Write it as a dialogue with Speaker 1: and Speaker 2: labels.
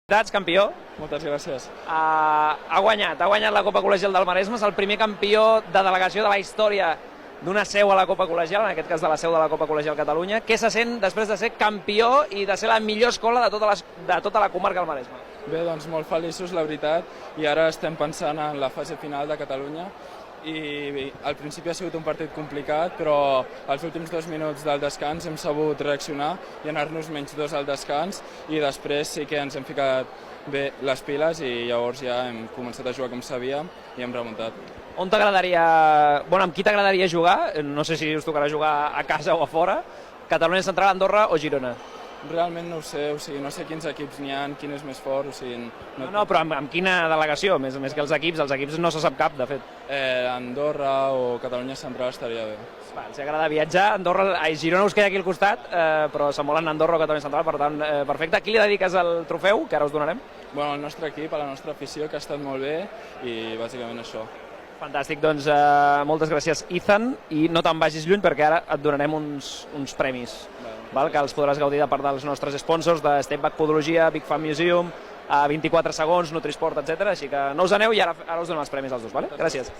Speaker 1: Campió.
Speaker 2: Moltes gràcies.
Speaker 1: Ha guanyat la Copa Col·legial del Maresme, és el primer campió de delegació de la història d'una seu a la Copa Col·legial, en aquest cas de la seu de la Copa Col·legial Catalunya. Què se sent després de ser campió i de ser la millor escola de tota la comarca del Maresme?
Speaker 2: Bé, doncs molt feliços, la veritat, i ara estem pensant en la fase final de Catalunya i al principi ha sigut un partit complicat, però els últims 2 minuts del descans hem sabut reaccionar i anar-nos -2 al descans, i després sí que ens hem ficat bé les piles i llavors ja hem començat a jugar com sabíem i hem remuntat.
Speaker 1: On t'agradaria... Bueno, amb qui t'agradaria jugar? No sé si us tocarà jugar a casa o a fora. Catalunya Central, Andorra o Girona?
Speaker 2: Realment no ho sé, no sé quins equips n'hi ha, quin és més fort,
Speaker 1: No, però amb quina delegació? Més que els equips no se sap cap, de fet.
Speaker 2: Andorra o Catalunya Central estaria bé.
Speaker 1: Si agrada viatjar, Girona us queda aquí al costat, però se'n volen Andorra o Catalunya Central, per tant, perfecte. A qui li dediques el trofeu, que ara us donarem?
Speaker 2: Bueno, al nostre equip, a la nostra afició, que ha estat molt bé, i bàsicament això.
Speaker 1: Fantàstic, doncs moltes gràcies, Ethan, i no te'n vagis lluny perquè ara et donarem uns premis, que els podràs gaudir de part dels nostres sponsors, de Step Back Podologia, Big Fan Museum, 24 segons, Nutrisport, etc. Així que no us aneu i ara us donem els premis als dos. Gràcies.